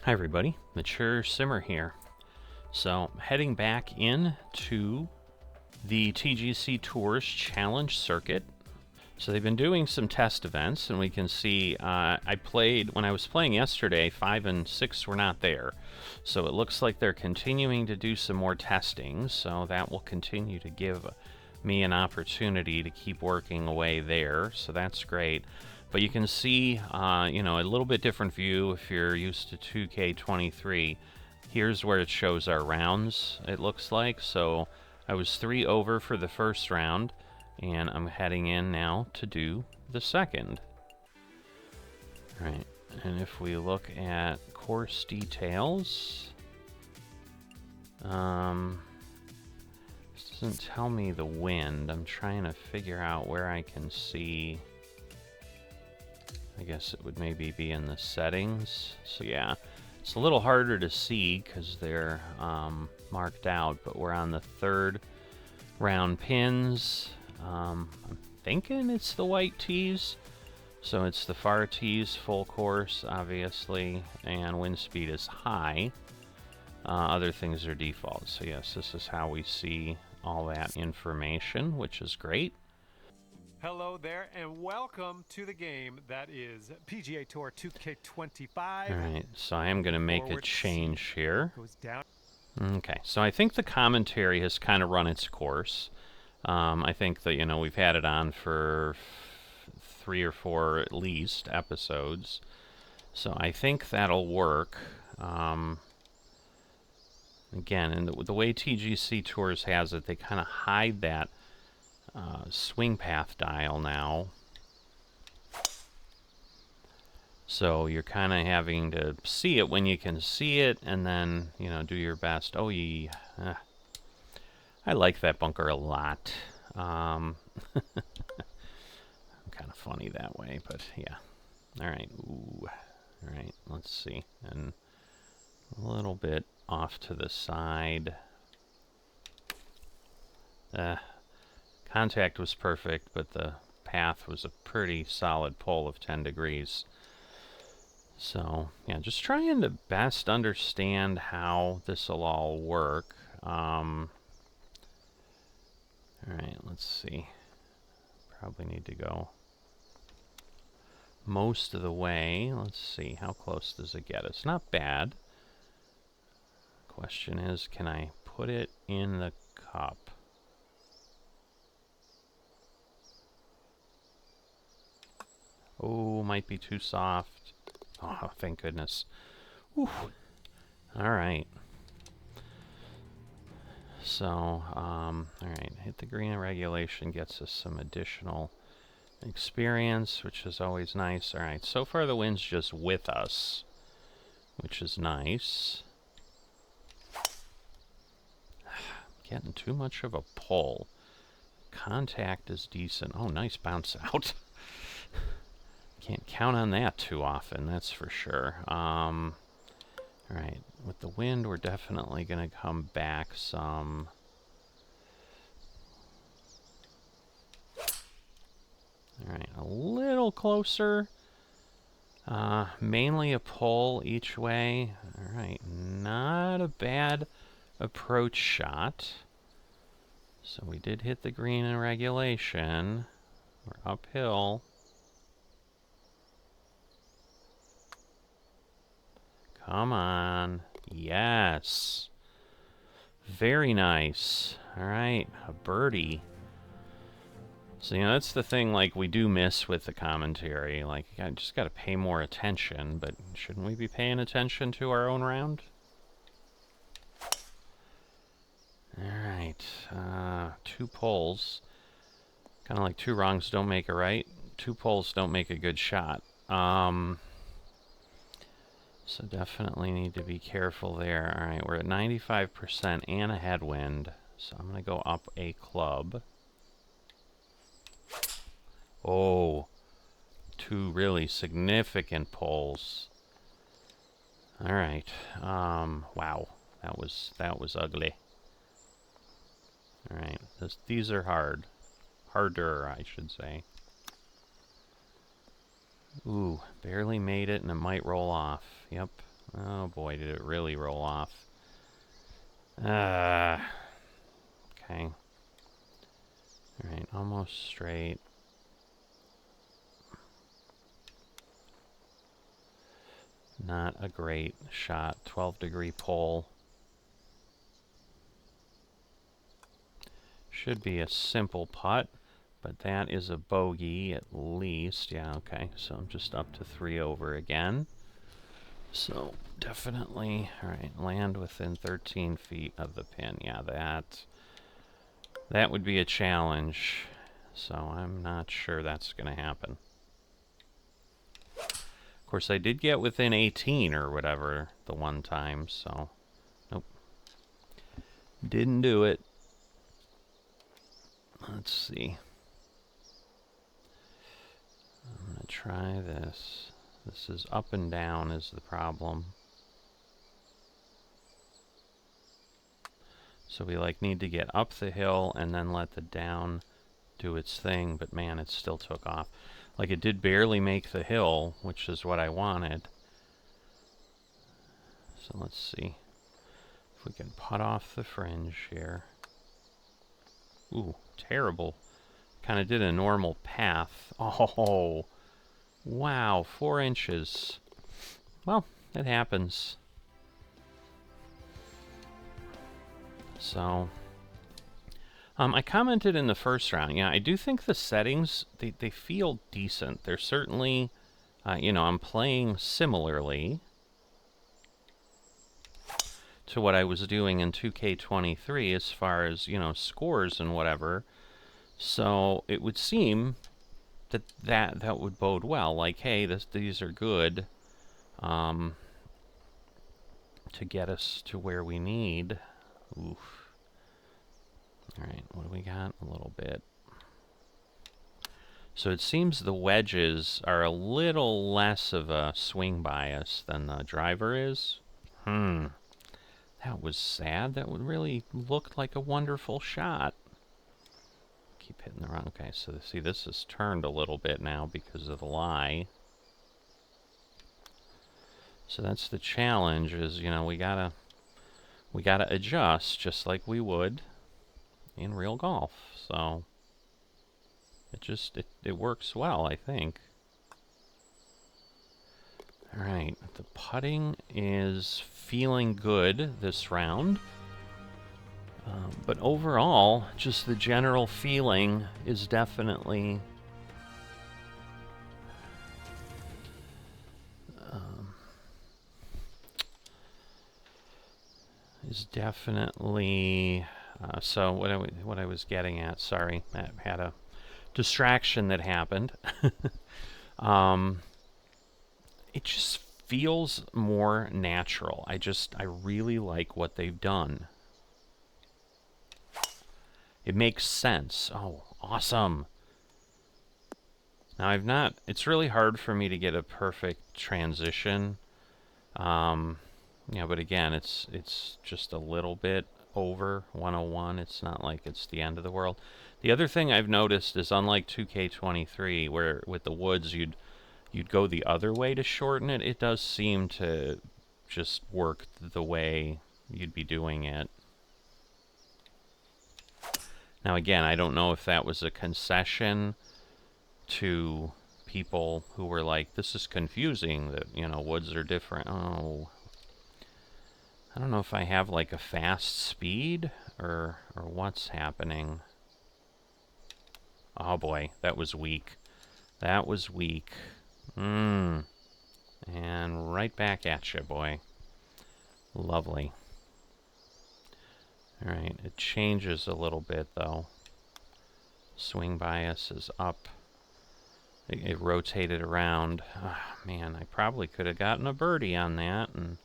Hi everybody, Mature Simmer here. So heading back in to the TGC Tours Challenge Circuit. So they've been doing some test events, and we can see when I was playing yesterday, 5 and 6 were not there. So it looks like they're continuing to do some more testing, so that will continue to give me an opportunity to keep working away there, so that's great. But you can see, a little bit different view if you're used to 2K23. Here's where it shows our rounds, it looks like. So I was 3 over for the first round, and I'm heading in now to do the second. Right, and if we look at course details, this doesn't tell me the wind. I'm trying to figure out where I can see. I guess it would maybe be in the settings. So yeah, it's a little harder to see because they're marked out, but we're on the 3rd round pins. I'm thinking it's the white tees. So it's the far tees, full course, obviously, and wind speed is high. Other things are default. So yes, this is how we see all that information, which is great. Hello there, and welcome to the game that is PGA Tour 2K25. Alright, so I am going to make a change here. Goes down. Okay, so I think the commentary has kind of run its course. I think that, we've had it on for 3 or 4 at least episodes. So I think that'll work. Again, and the way TGC Tours has it, they kind of hide that swing path dial now. So you're kind of having to see it when you can see it, and then, do your best. Oh, yeah. I like that bunker a lot. I'm kind of funny that way, but yeah. Alright, ooh. Alright, let's see. And a little bit off to the side. Contact was perfect, but the path was a pretty solid pull of 10 degrees. So, yeah, just trying to best understand how this will all work. Alright, let's see. Probably need to go most of the way. Let's see, how close does it get? It's not bad. Question is, can I put it in the cup? Oh, might be too soft. Oh, thank goodness. Whew. Alright. So, alright, hit the green in regulation gets us some additional experience, which is always nice. Alright, so far the wind's just with us, which is nice. Getting too much of a pull. Contact is decent. Oh, nice bounce out. Can't count on that too often, that's for sure. Alright, with the wind, we're definitely going to come back some. Alright, a little closer. Mainly a pull each way. Alright, not a bad approach shot. So we did hit the green in regulation. We're uphill. Come on. Yes. Very nice. Alright, a birdie. So, that's the thing, like, we do miss with the commentary. Like, I just gotta pay more attention, but shouldn't we be paying attention to our own round? Alright, 2 pulls. Kind of like 2 wrongs don't make a right. 2 pulls don't make a good shot. So definitely need to be careful there. Alright, we're at 95% and a headwind. So I'm going to go up a club. Oh, 2 really significant pulls. Alright, wow, that was ugly. Alright, these are hard. Harder, I should say. Ooh, barely made it, and it might roll off. Yep, Oh boy, did it really roll off. Okay. Alright, almost straight. Not a great shot. 12-degree pole. Should be a simple putt, but that is a bogey at least. Yeah, okay, so I'm just up to 3 over again. So definitely, alright, land within 13 feet of the pin. Yeah, that would be a challenge. So I'm not sure that's going to happen. Of course, I did get within 18 or whatever the one time, so nope. Didn't do it. Let's see. I'm going to try this. This is up and down is the problem. So we like need to get up the hill and then let the down do its thing, but man, it still took off. Like it did barely make the hill, which is what I wanted. So let's see if we can putt off the fringe here. Ooh, terrible. Kind of did a normal path. Oh, wow, 4 inches. Well, it happens. So, I commented in the first round, yeah, I do think the settings, they feel decent. They're certainly, you know, I'm playing similarly to what I was doing in 2K23 as far as, you know, scores and whatever. So it would seem that would bode well. Like, hey, these are good to get us to where we need. Oof. Alright, what do we got? A little bit. So it seems the wedges are a little less of a swing bias than the driver is. That was sad. That would really look like a wonderful shot. Keep hitting the wrong. Okay, so see, this is turned a little bit now because of the lie. So that's the challenge. Is, you know, we gotta adjust just like we would in real golf. So it works well, I think. All right, the putting is feeling good this round. But overall, just the general feeling is definitely so what I was getting at. Sorry, I had a distraction that happened. It just feels more natural. I really like what they've done. It makes sense. Oh, awesome. Now it's really hard for me to get a perfect transition. Yeah, but again, it's just a little bit over 101. It's not like it's the end of the world. The other thing I've noticed is, unlike 2K23, where with the woods you'd go the other way to shorten it, it does seem to just work the way you'd be doing it. Now again, I don't know if that was a concession to people who were like, this is confusing, that, you know, woods are different. Oh, I don't know if I have like a fast speed or what's happening. Oh boy, that was weak. That was weak. And right back at you, boy. Lovely. Alright, it changes a little bit, though. Swing bias is up. It rotated around. Oh, man, I probably could have gotten a birdie on that, and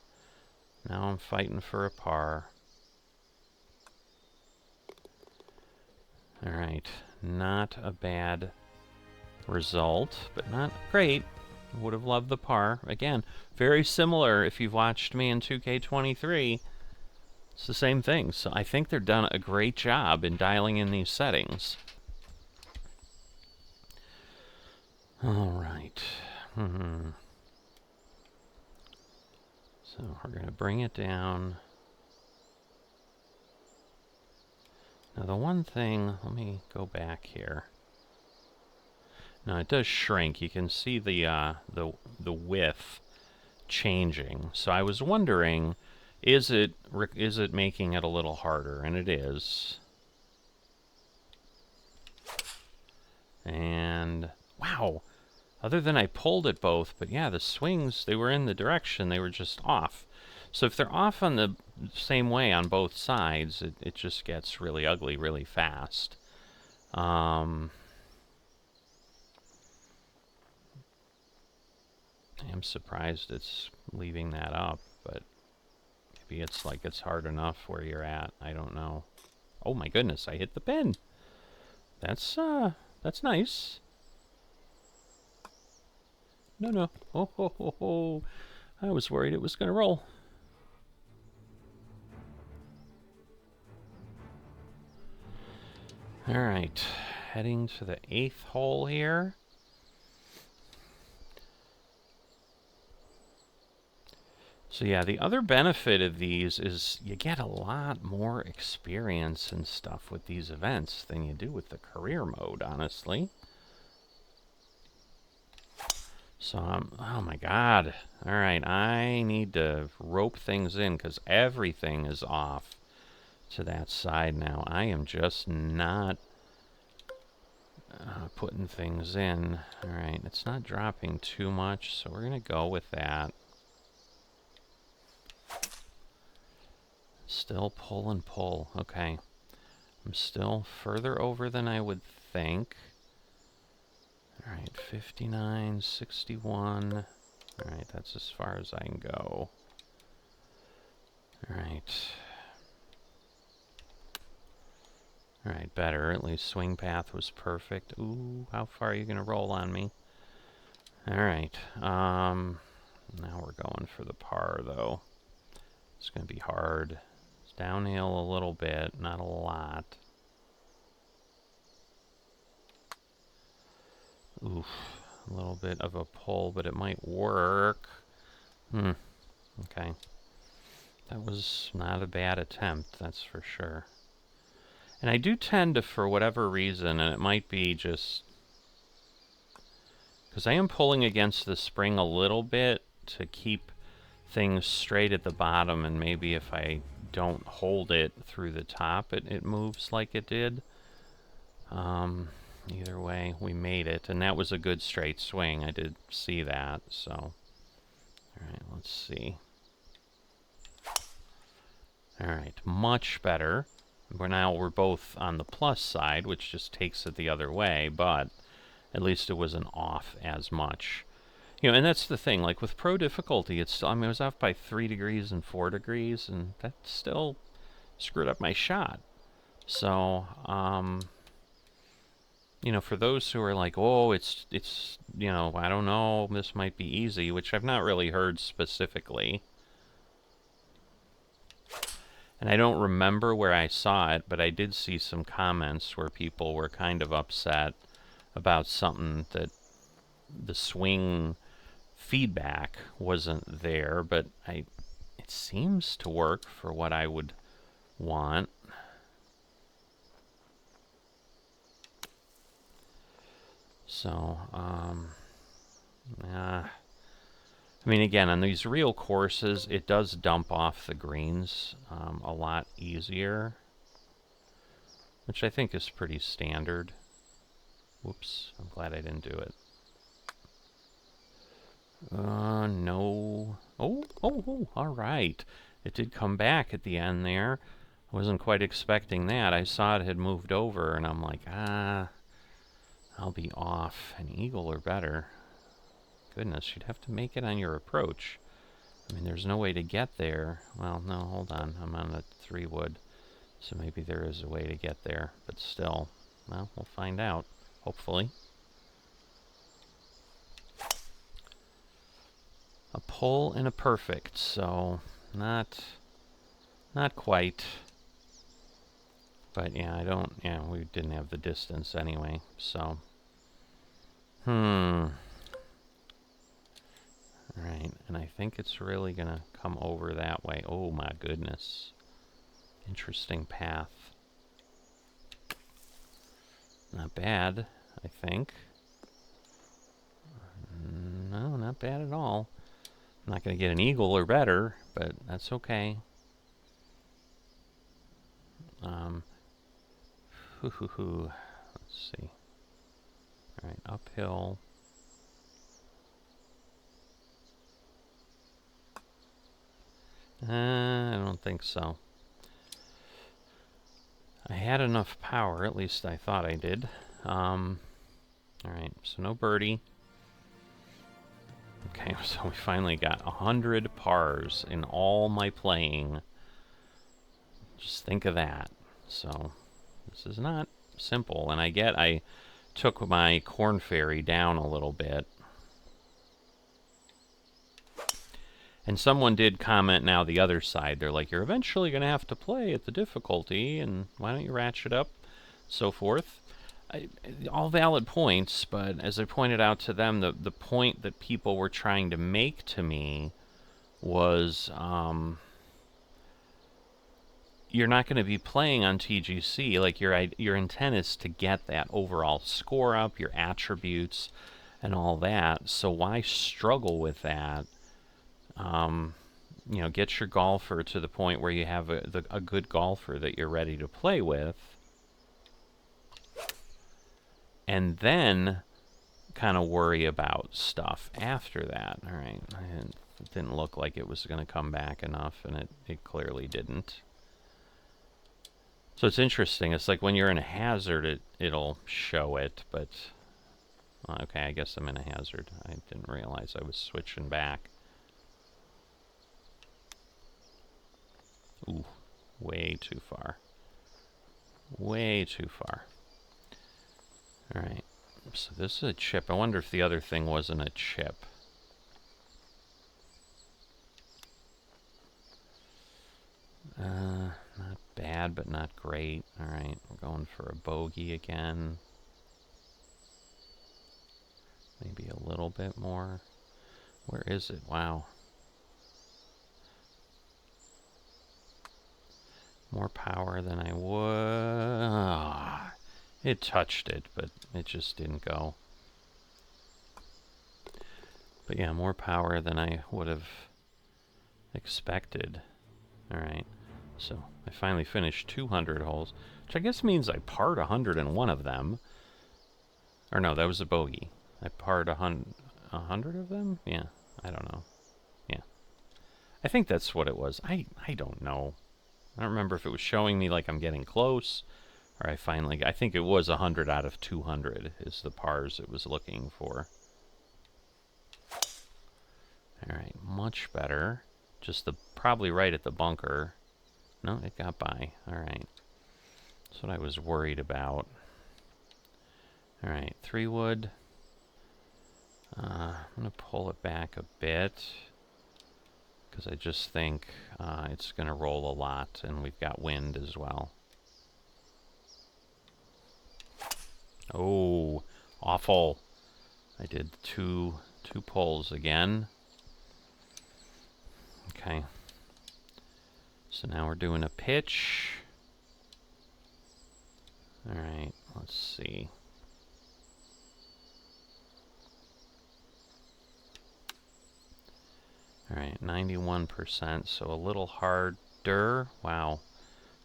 now I'm fighting for a par. Alright, not a bad result, but not great. Would have loved the par. Again, very similar if you've watched me in 2K23. It's the same thing. So I think they've done a great job in dialing in these settings. All right. So we're going to bring it down. Now the one thing, let me go back here. Now it does shrink. You can see the width changing. So I was wondering, is it making it a little harder? And it is. And wow, other than I pulled it both, but yeah, the swings, they were in the direction, they were just off. So if they're off on the same way on both sides, it just gets really ugly really fast. I am surprised it's leaving that up, but maybe it's like it's hard enough where you're at. I don't know. Oh my goodness, I hit the pin. That's nice. No, no. Oh, ho, ho, ho. I was worried it was going to roll. All right, heading to the 8th hole here. So yeah, the other benefit of these is you get a lot more experience and stuff with these events than you do with the career mode, honestly. So, oh my god. All right, I need to rope things in because everything is off to that side now. I am just not putting things in. All right, it's not dropping too much, so we're going to go with that. Still pull and pull. Okay. I'm still further over than I would think. All right, 59, 61. All right, that's as far as I can go. All right. All right, better. At least swing path was perfect. Ooh, how far are you going to roll on me? All right. Now we're going for the par, though. It's going to be hard. It's downhill a little bit, not a lot. Oof, a little bit of a pull, but it might work. Okay. That was not a bad attempt, that's for sure. And I do tend to, for whatever reason, and it might be just because I am pulling against the spring a little bit to keep things straight at the bottom, and maybe if I don't hold it through the top, it moves like it did. Either way, we made it, and that was a good straight swing. I did see that, so. All right, let's see. All right, much better. We're both on the plus side, which just takes it the other way, but at least it wasn't off as much. You know, and that's the thing, like with pro difficulty, it's still, I mean, it was off by 3 degrees and 4 degrees, and that still screwed up my shot. So, you know, for those who are like, oh, it's, you know, I don't know, this might be easy, which I've not really heard specifically. And I don't remember where I saw it, but I did see some comments where people were kind of upset about something that the swing feedback wasn't there, but it seems to work for what I would want. So, I mean, again, on these real courses, it does dump off the greens a lot easier, which I think is pretty standard. Whoops, I'm glad I didn't do it. No. Oh, all right. It did come back at the end there. I wasn't quite expecting that. I saw it had moved over, and I'm like, I'll be off. An eagle or better. Goodness, you'd have to make it on your approach. I mean, there's no way to get there. Well, no, hold on. I'm on a 3-wood, so maybe there is a way to get there. But still, well, we'll find out, hopefully. A pull and a perfect, so not quite. But yeah, we didn't have the distance anyway, so. Alright, and I think it's really gonna come over that way. Oh my goodness. Interesting path. Not bad, I think. No, not bad at all. I'm not gonna get an eagle or better, but that's okay. Let's see. Alright, uphill. I don't think so. I had enough power, at least I thought I did. Alright, so no birdie. Okay, so we finally got 100 pars in all my playing. Just think of that. So, this is not simple. And I took my Corn Fairy down a little bit. And someone did comment now the other side. They're like, you're eventually going to have to play at the difficulty, and why don't you ratchet up, so forth. All valid points, but as I pointed out to them, the point that people were trying to make to me was you're not going to be playing on TGC. Like, your intent is to get that overall score up, your attributes, and all that. So why struggle with that? You know, get your golfer to the point where you have a good golfer that you're ready to play with, and then kind of worry about stuff after that. All right, it didn't look like it was going to come back enough, and it clearly didn't. So it's interesting. It's like when you're in a hazard, it'll show it, but okay, I guess I'm in a hazard. I didn't realize I was switching back. Ooh, way too far. Way too far. Alright, so this is a chip. I wonder if the other thing wasn't a chip. Not bad, but not great. Alright, we're going for a bogey again. Maybe a little bit more. Where is it? Wow. More power than I would. It touched it, but it just didn't go. But yeah, more power than I would have expected. Alright, so I finally finished 200 holes, which I guess means I parred 101 of them. Or no, that was a bogey. I parred 100 of them? Yeah, I don't know. Yeah. I think that's what it was. I don't know. I don't remember if it was showing me like I'm getting close, or I think it was 100 out of 200 is the pars it was looking for. Alright, much better. Just probably right at the bunker. No, it got by. Alright. That's what I was worried about. Alright, 3-wood. I'm going to pull it back a bit, because I just think it's going to roll a lot, and we've got wind as well. Oh, awful. I did two pulls again. Okay. So now we're doing a pitch. Alright, let's see. Alright, 91%, so a little harder. Wow.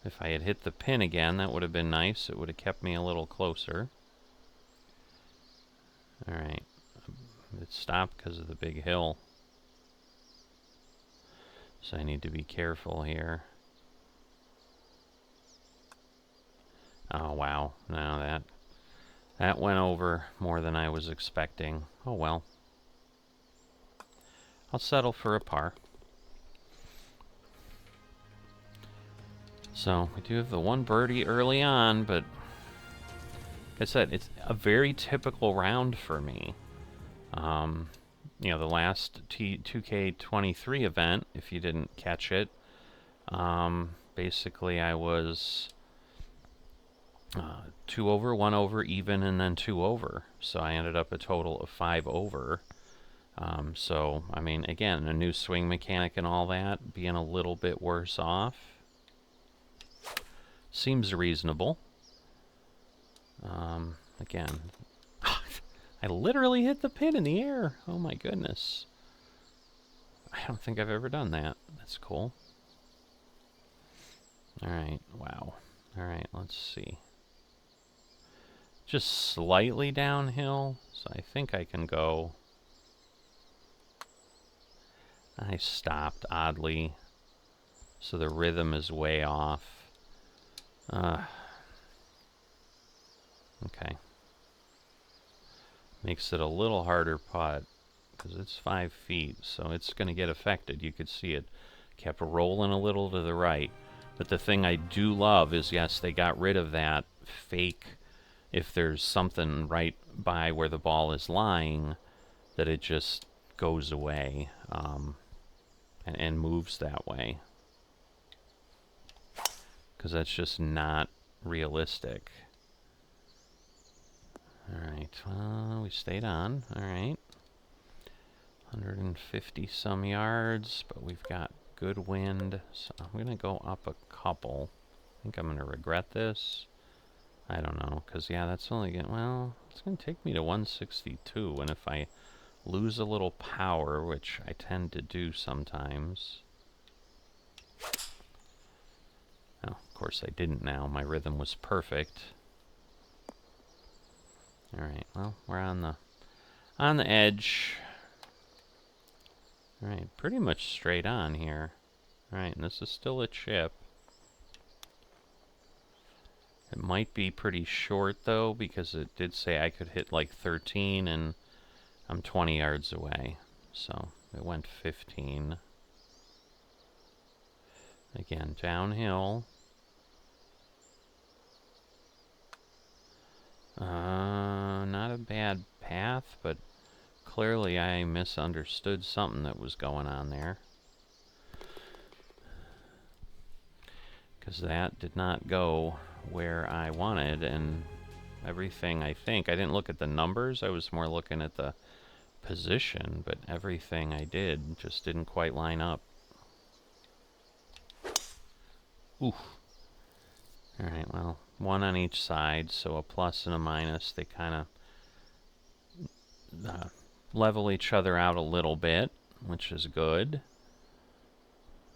If I had hit the pin again, that would have been nice. It would have kept me a little closer. Alright. It stopped because of the big hill. So I need to be careful here. Oh, wow. No, that went over more than I was expecting. Oh, well. I'll settle for a par. So, we do have the one birdie early on, but like I said, it's a very typical round for me. You know, the last 2K23 event, if you didn't catch it, basically I was 2 over, 1 over, even, and then 2 over. So I ended up a total of 5 over. So, I mean, again, a new swing mechanic and all that, being a little bit worse off seems reasonable. Again, I literally hit the pin in the air. Oh my goodness. I don't think I've ever done that. That's cool. Alright, wow. Alright, let's see. Just slightly downhill, so I think I can go. I stopped oddly, so the rhythm is way off. Okay. Makes it a little harder putt, because it's 5 feet, so it's going to get affected. You could see it kept rolling a little to the right. But the thing I do love is, yes, they got rid of that fake, if there's something right by where the ball is lying, that it just goes away and moves that way. Because that's just not realistic. Alright, well, we stayed on. Alright. 150 some yards, but we've got good wind, so I'm going to go up a couple. I think I'm going to regret this. I don't know, because, yeah, that's only going to, well, it's going to take me to 162, and if I lose a little power, which I tend to do sometimes. Oh, of course I didn't now. My rhythm was perfect. Alright, well, we're on the edge. Alright, pretty much straight on here. Alright, and this is still a chip. It might be pretty short, though, because it did say I could hit like 13, and I'm 20 yards away. So, it went 15. Again, downhill. Not a bad path, but clearly I misunderstood something that was going on there. Because that did not go where I wanted, and everything, I think, I didn't look at the numbers, I was more looking at the position, but everything I did just didn't quite line up. Oof. Alright, well, one on each side, so a plus and a minus. They kind of level each other out a little bit, which is good.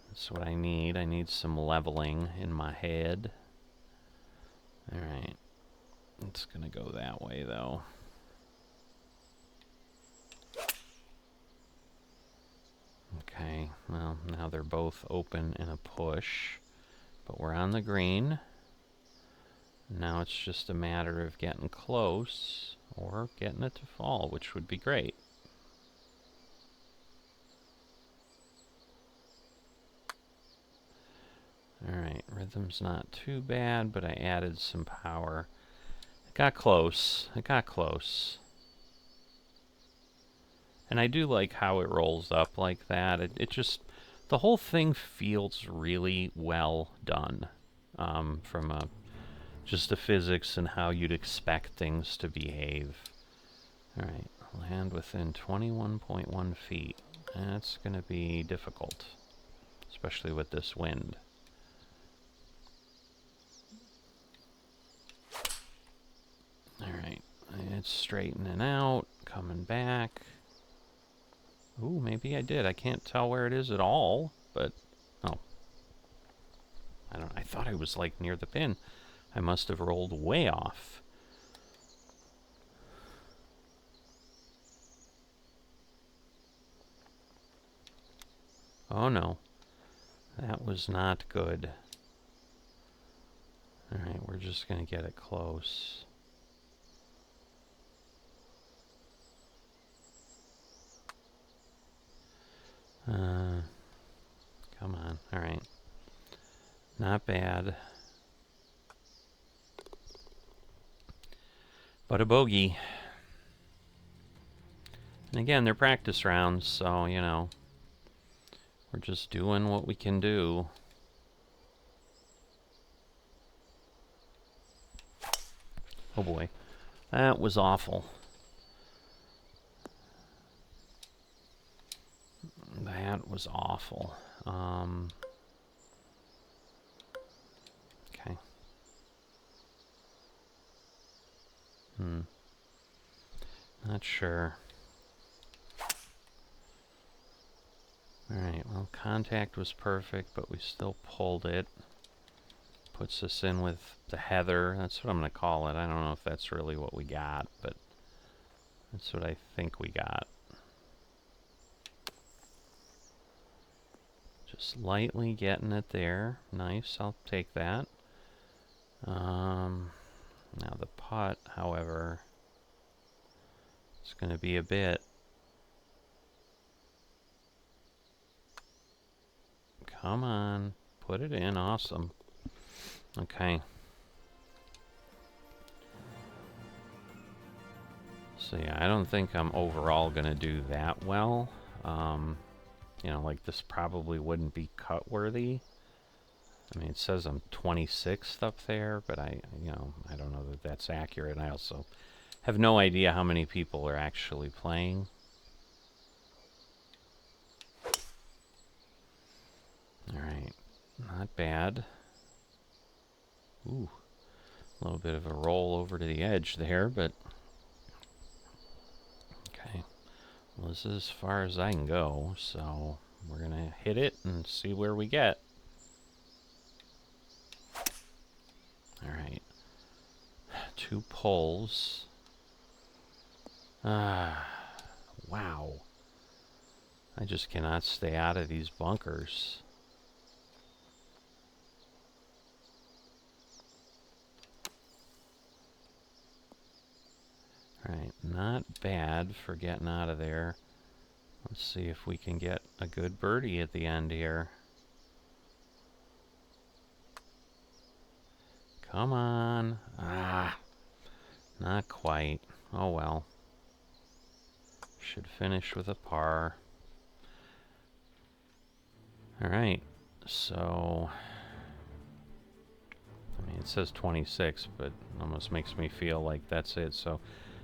That's what I need. I need some leveling in my head. Alright. It's gonna go that way, though. Okay, well, now they're both open in a push. But we're on the green. Now it's just a matter of getting close or getting it to fall, which would be great. Alright, rhythm's not too bad, but I added some power. It got close. It got close. And I do like how it rolls up like that. It just, the whole thing feels really well done from just the physics and how you'd expect things to behave. Alright, land within 21.1 feet. That's going to be difficult, especially with this wind. Alright, it's straightening out, coming back. Ooh, maybe I did. I can't tell where it is at all, but, oh. I thought I was, like, near the pin. I must have rolled way off. Oh no. That was not good. Alright, we're just gonna get it close. Come on. Alright. Not bad. But a bogey. And again, they're practice rounds, so, you know, we're just doing what we can do. Oh boy. That was awful. That was awful. Okay. Not sure. Alright, well, contact was perfect, but we still pulled it. Puts us in with the heather. That's what I'm going to call it. I don't know if that's really what we got, but that's what I think we got. Just lightly getting it there. Nice, I'll take that. Now the putt, however, it's going to be a bit. Come on, put it in. Awesome. Okay. So yeah, I don't think I'm overall going to do that well. You know, like this probably wouldn't be cut worthy. I mean, it says I'm 26th up there, but I don't know that that's accurate. I also have no idea how many people are actually playing. Alright, not bad. Ooh, a little bit of a roll over to the edge there, but okay. Well, this is as far as I can go, so we're gonna hit it and see where we get. Alright. 2 pulls. Wow. I just cannot stay out of these bunkers. Alright, not bad for getting out of there. Let's see if we can get a good birdie at the end here. Come on. Not quite. Oh well. Should finish with a par. Alright, so I mean, it says 26, but almost makes me feel like that's it. So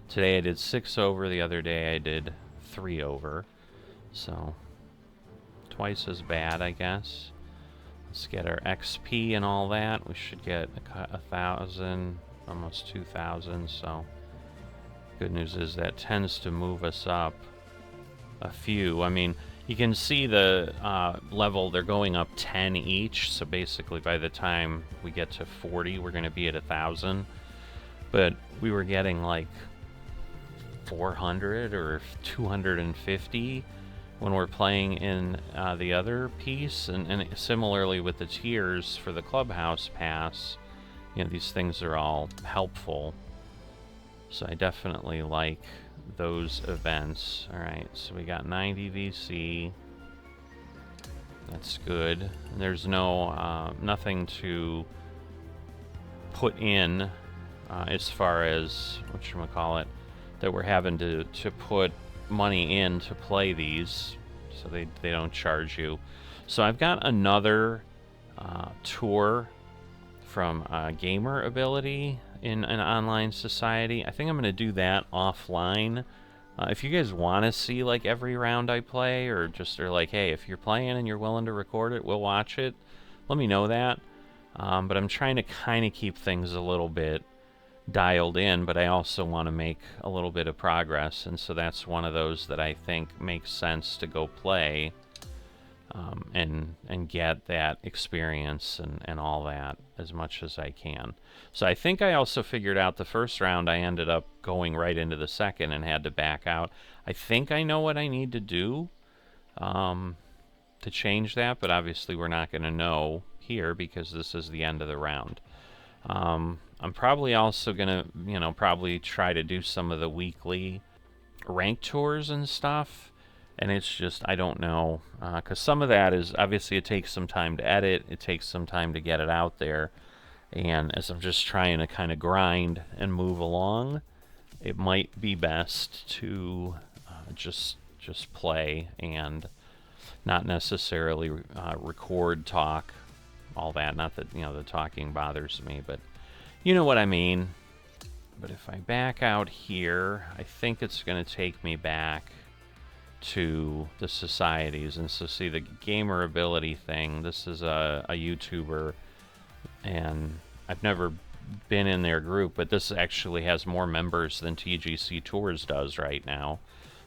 today I did 6 over, the other day I did 3 over. So twice as bad, I guess. Let's get our XP and all that. We should get 1,000, almost 2,000. So good news is that tends to move us up a few. I mean, you can see the level, they're going up 10 each. So basically by the time we get to 40, we're going to be at 1,000. But we were getting like 400 or 250 when we're playing in the other piece, and similarly with the tiers for the clubhouse pass, you know, these things are all helpful. So I definitely like those events. Alright, so we got 90 VC. That's good. And there's no nothing to put in as far as whatchamacallit, that we're having to put money in to play these, so they don't charge you. So I've got another tour from Gamer Ability in an online society. I think I'm going to do that offline. If you guys want to see like every round I play, or just are like, hey, if you're playing and you're willing to record it, we'll watch it, let me know that. But I'm trying to kind of keep things a little bit dialed in, but I also want to make a little bit of progress, and so that's one of those that I think makes sense to go play and get that experience and all that as much as I can. So I think I also figured out the first round I ended up going right into the second and had to back out. I think I know what I need to do to change that, but obviously we're not going to know here because this is the end of the round. I'm probably also gonna, you know, probably try to do some of the weekly rank tours and stuff, and it's just, I don't know, because some of that is, obviously it takes some time to edit, it takes some time to get it out there, and as I'm just trying to kind of grind and move along, it might be best to just play and not necessarily record, talk, all that. Not that, you know, the talking bothers me, but you know what I mean. But if I back out here, I think it's going to take me back to the societies. And so see the gamer ability thing, this is a YouTuber, and I've never been in their group, but this actually has more members than TGC Tours does right now.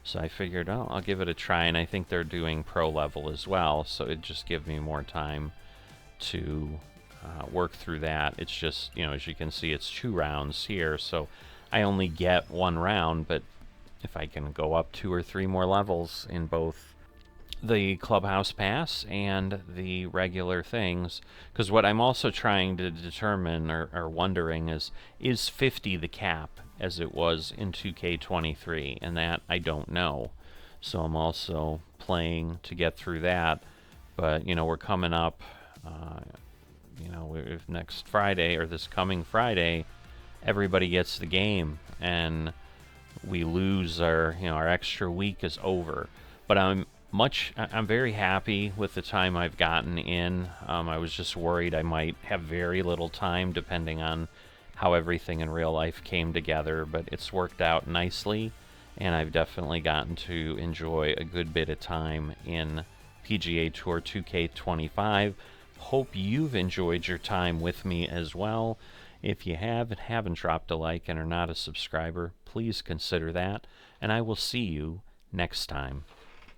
So I figured, oh, I'll give it a try, and I think they're doing pro level as well, so it just gives me more time to work through that. It's just, you know, as you can see, it's 2 rounds here, so I only get 1 round, but if I can go up 2 or 3 more levels in both the Clubhouse Pass and the regular things, because what I'm also trying to determine or wondering is 50 the cap as it was in 2K23, and that I don't know. So I'm also playing to get through that, but you know, we're coming up, you know, if next Friday or this coming Friday, everybody gets the game and we lose our, you know, our extra week is over. But I'm very happy with the time I've gotten in. I was just worried I might have very little time depending on how everything in real life came together, but it's worked out nicely, and I've definitely gotten to enjoy a good bit of time in PGA Tour 2K25. Hope you've enjoyed your time with me as well. If you have and haven't dropped a like and are not a subscriber, please consider that, and I will see you next time.